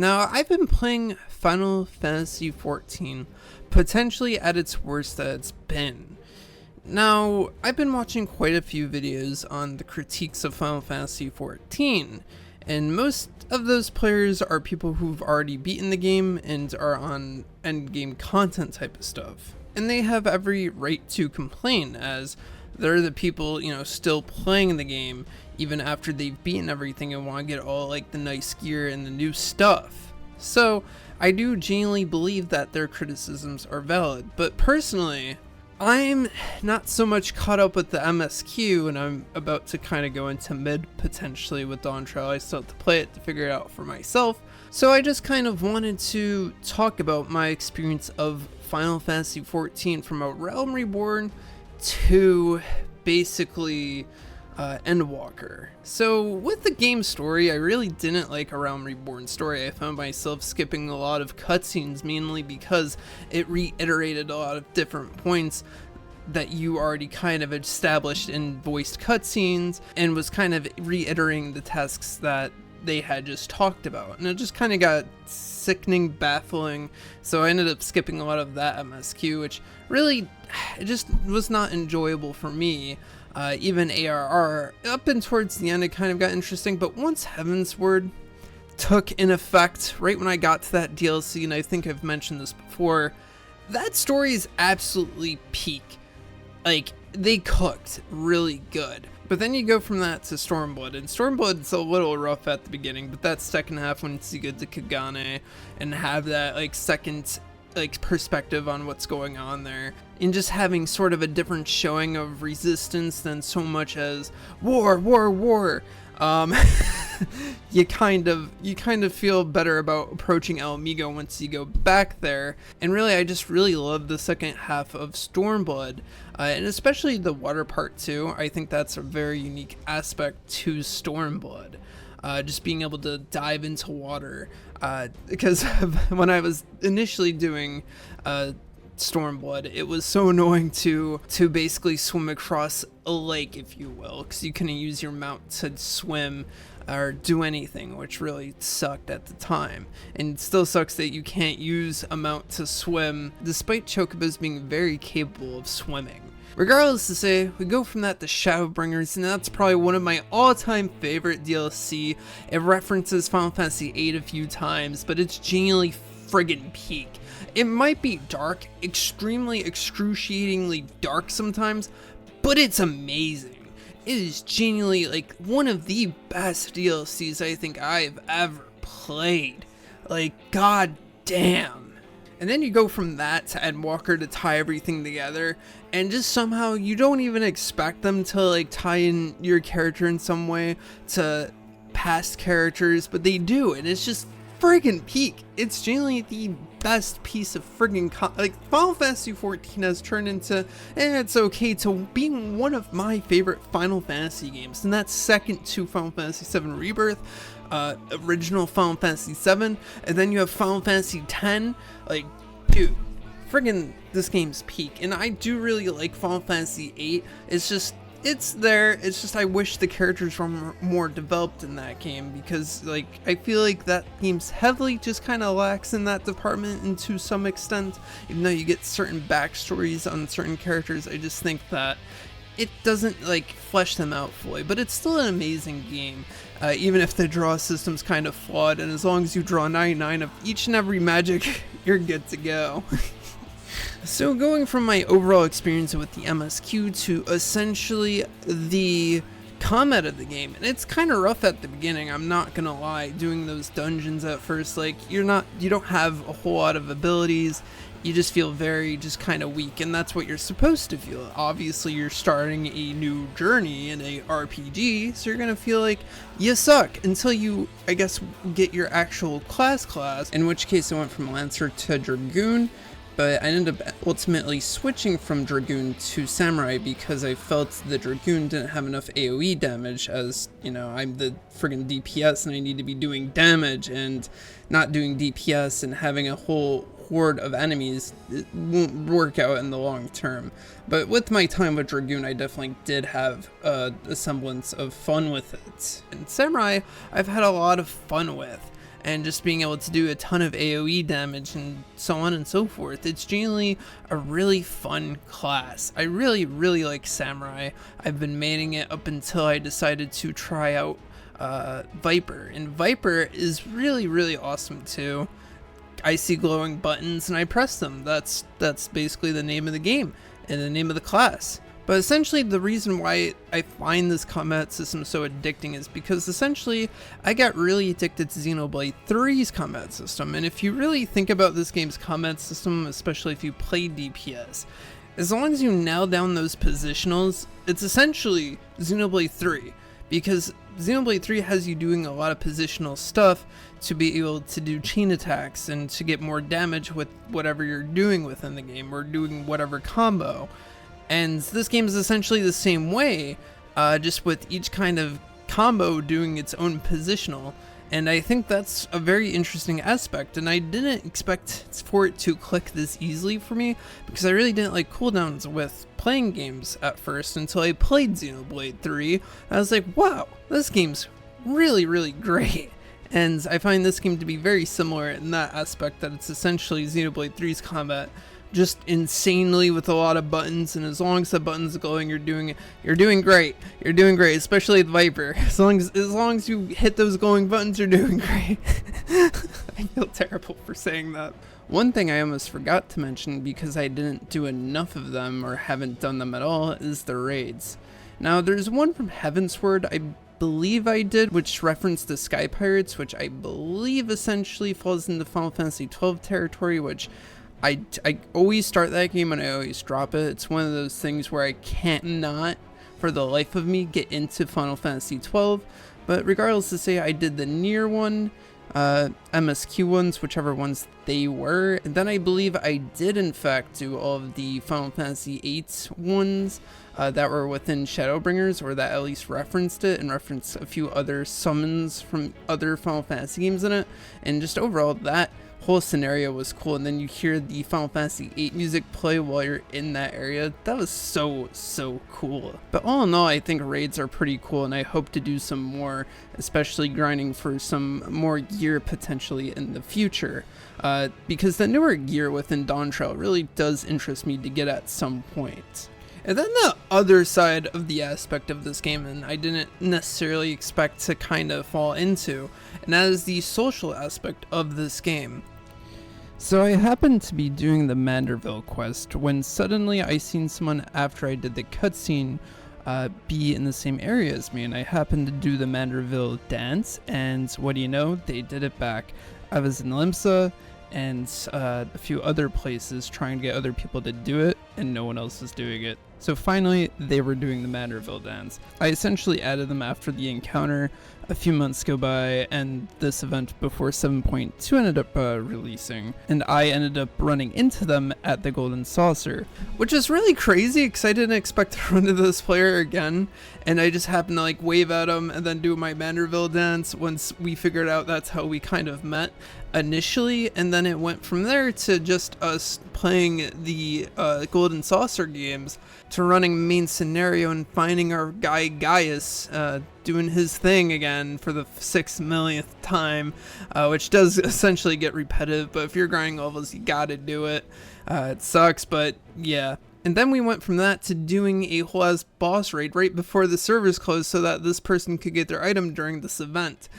Now, I've been playing Final Fantasy XIV, potentially at its worst that it's been. Now, I've been watching quite a few videos on the critiques of Final Fantasy XIV, and most of those players are people who've already beaten the game and are on endgame content type of stuff. And they have every right to complain, as they're the people, still playing the game even after they've beaten everything and want to get all like the nice gear and the new stuff. So I do genuinely believe that their criticisms are valid, but personally, I'm not so much caught up with the MSQ, and I'm about to kind of go into mid potentially with Dawn Trail. I still have to play it to figure it out for myself. So I just kind of wanted to talk about my experience of Final Fantasy XIV from a Realm Reborn to basically Endwalker. So with the game story, I really didn't like a Realm Reborn story. I found myself skipping a lot of cutscenes, mainly because it reiterated a lot of different points that you already kind of established in voiced cutscenes, and was kind of reiterating the tasks that they had just talked about, and it just kind of got sickening, baffling. So I ended up skipping a lot of that MSQ, which really, it just was not enjoyable for me. Even ARR, up and towards the end, it kind of got interesting, but once Heavensward took in effect, right when I got to that DLC, and I think I've mentioned this before, that story is absolutely peak. Like, they cooked really good. But then you go from that to Stormblood, and Stormblood's a little rough at the beginning, but that second half, once you get to Kagane and have that like second perspective on what's going on there, and just having sort of a different showing of resistance than so much as war, you kind of feel better about approaching El Amigo once you go back there. And really, I just really love the second half of Stormblood, and especially the water part too. I think that's a very unique aspect to Stormblood. Just being able to dive into water, because when I was initially doing Stormblood, it was so annoying to basically swim across a lake, if you will, because you couldn't use your mount to swim or do anything, which really sucked at the time. And it still sucks that you can't use a mount to swim, despite Chocobos being very capable of swimming. Regardless to say, we go from that to Shadowbringers, and that's probably one of my all-time favorite DLC. It references Final Fantasy VIII a few times, but it's genuinely friggin' peak. It might be dark, extremely excruciatingly dark sometimes, but it's amazing. It is genuinely like one of the best DLCs I think I've ever played. Like, god damn. And then you go from that to Endwalker to tie everything together, and just somehow you don't even expect them to like tie in your character in some way to past characters, but they do, and it's just friggin' peak. It's genuinely the best piece of friggin' like Final Fantasy XIV has turned into, it's okay, to being one of my favorite Final Fantasy games, and that's second to Final Fantasy VII Rebirth, original Final Fantasy VII, and then you have Final Fantasy X. Like, dude, friggin' this game's peak. And I do really like Final Fantasy VIII. It's there. It's just I wish the characters were more developed in that game, because like I feel like that game's heavily just kind of lacks in that department, and to some extent, even though you get certain backstories on certain characters, I just think that it doesn't like flesh them out fully. But it's still an amazing game, even if the draw system's kind of flawed, and as long as you draw 99 of each and every magic, you're good to go. So going from my overall experience with the MSQ to essentially the combat of the game, and it's kind of rough at the beginning, I'm not gonna lie, doing those dungeons at first. Like, you don't have a whole lot of abilities, you just feel very just kind of weak, and that's what you're supposed to feel. Obviously, you're starting a new journey in a RPG, so you're gonna feel like you suck until you, I guess, get your actual class, in which case I went from Lancer to Dragoon. But I ended up ultimately switching from Dragoon to Samurai because I felt the Dragoon didn't have enough AoE damage, as, I'm the friggin' DPS and I need to be doing damage, and not doing DPS and having a whole horde of enemies, it won't work out in the long term. But with my time with Dragoon, I definitely did have a semblance of fun with it. And Samurai, I've had a lot of fun with. and just being able to do a ton of AoE damage and so on and so forth. It's genuinely a really fun class. I really like Samurai. I've been maining it up until I decided to try out Viper, and Viper is really awesome too. I see glowing buttons and I press them. That's basically the name of the game and the name of the class. But essentially the reason why I find this combat system so addicting is because essentially I got really addicted to Xenoblade 3's combat system. And if you really think about this game's combat system, especially if you play DPS, as long as you nail down those positionals, it's essentially Xenoblade 3. Because Xenoblade 3 has you doing a lot of positional stuff to be able to do chain attacks and to get more damage with whatever you're doing within the game or doing whatever combo. And this game is essentially the same way, just with each kind of combo doing its own positional. And I think that's a very interesting aspect, and I didn't expect for it to click this easily for me, because I really didn't like cooldowns with playing games at first until I played Xenoblade 3. I was like, wow, this game's really great. And I find this game to be very similar in that aspect, that it's essentially Xenoblade 3's combat, just insanely with a lot of buttons, and as long as the buttons are glowing, you're doing great. You're doing great, especially with Viper. As long as you hit those glowing buttons, you're doing great. I feel terrible for saying that. One thing I almost forgot to mention, because I didn't do enough of them or haven't done them at all, is the raids. Now there's one from Heavensward I believe I did, which referenced the Sky Pirates, which I believe essentially falls into Final Fantasy XII territory, which I always start that game and I always drop it. It's one of those things where I can't not, for the life of me, get into Final Fantasy XII. But regardless to say, I did the Nier one, MSQ ones, whichever ones they were. And then I believe I did in fact do all of the Final Fantasy VIII ones that were within Shadowbringers, or that at least referenced it and referenced a few other summons from other Final Fantasy games in it. And just overall, that whole scenario was cool. And then you hear the Final Fantasy VIII music play while you're in that area. That was so cool. But all in all, I think raids are pretty cool, and I hope to do some more, especially grinding for some more gear potentially in the future, because the newer gear within Dawntrail really does interest me to get at some point. And then the other side of the aspect of this game, and I didn't necessarily expect to kind of fall into, and that is the social aspect of this game. So I happened to be doing the Manderville quest when suddenly I seen someone after I did the cutscene be in the same area as me, and I happened to do the Manderville dance, and what do you know, they did it back. I was in Limsa and a few other places trying to get other people to do it, and no one else was doing it. So finally, they were doing the Manderville dance. I essentially added them after the encounter. A few months go by, and this event before 7.2 ended up releasing, and I ended up running into them at the Golden Saucer, which is really crazy because I didn't expect to run into this player again, and I just happened to like wave at him and then do my Manderville dance once we figured out that's how we kind of met initially, and then it went from there to just us playing the Golden Saucer games, to running main scenario and finding our guy Gaius doing his thing again for the 6 millionth time, which does essentially get repetitive, but if you're grinding levels, you gotta do it. It sucks, but yeah. And then we went from that to doing a whole ass boss raid right before the servers closed so that this person could get their item during this event.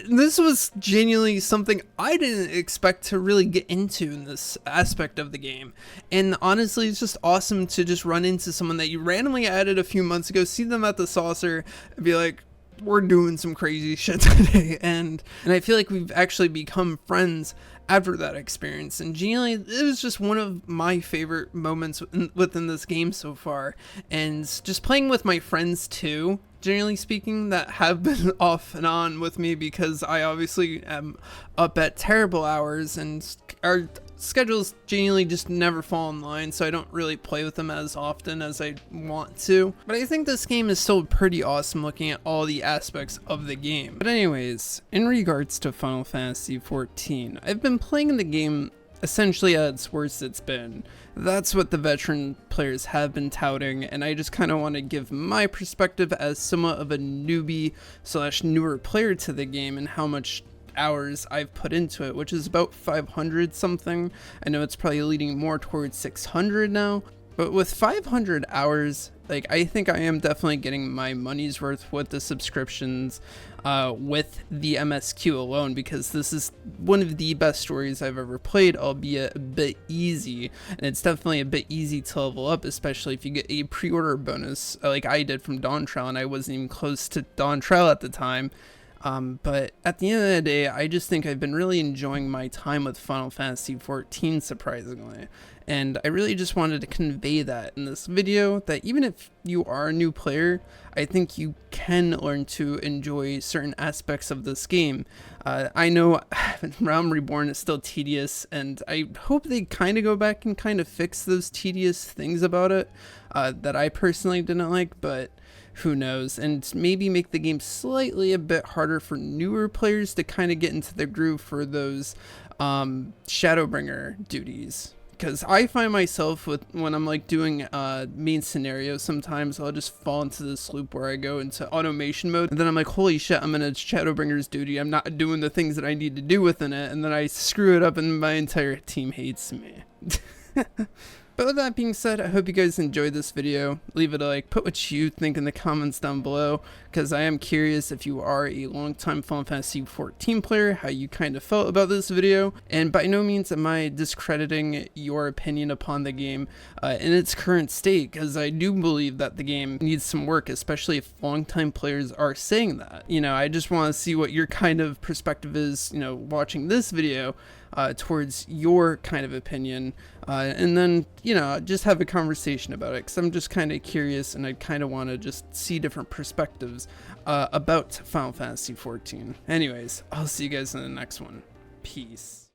This was genuinely something I didn't expect to really get into in this aspect of the game. And honestly, it's just awesome to just run into someone that you randomly added a few months ago, see them at the saucer, and be like, we're doing some crazy shit today. And I feel like we've actually become friends after that experience. And genuinely, it was just one of my favorite moments within this game so far. And just playing with my friends too, generally speaking, that have been off and on with me because I obviously am up at terrible hours and our schedules genuinely just never fall in line, so I don't really play with them as often as I want to. But I think this game is still pretty awesome looking at all the aspects of the game. But anyways, in regards to Final Fantasy XIV, I've been playing the game essentially at its worst it's been. That's what the veteran players have been touting, and I just kind of want to give my perspective as somewhat of a newbie slash newer player to the game and how much hours I've put into it, which is about 500 something. I know it's probably leading more towards 600 now, but with 500 hours, like, I think I am definitely getting my money's worth with the subscriptions, with the MSQ alone, because this is one of the best stories I've ever played, albeit a bit easy, and it's definitely a bit easy to level up, especially if you get a pre-order bonus, like I did from Dawn Trial, and I wasn't even close to Dawn Trial at the time. But at the end of the day, I just think I've been really enjoying my time with Final Fantasy XIV, surprisingly. And I really just wanted to convey that in this video, that even if you are a new player, I think you can learn to enjoy certain aspects of this game. I know Realm Reborn is still tedious, and I hope they kind of go back and kind of fix those tedious things about it that I personally didn't like, but who knows, and maybe make the game slightly a bit harder for newer players to kind of get into the groove for those Shadowbringer duties. Because I find myself when I'm like doing main scenarios, sometimes I'll just fall into this loop where I go into automation mode, and then I'm like, holy shit, I'm in a Shadowbringer's duty, I'm not doing the things that I need to do within it, and then I screw it up and my entire team hates me. But with that being said, I hope you guys enjoyed this video. Leave it a like, put what you think in the comments down below, because I am curious if you are a long-time Final Fantasy XIV player, how you kind of felt about this video. And by no means am I discrediting your opinion upon the game in its current state, because I do believe that the game needs some work, especially if long-time players are saying that. You know, I just want to see what your kind of perspective is, you know, watching this video. Towards your kind of opinion, and then, you know, just have a conversation about it, because I'm just kind of curious, and I kind of want to just see different perspectives about Final Fantasy XIV. Anyways, I'll see you guys in the next one. Peace.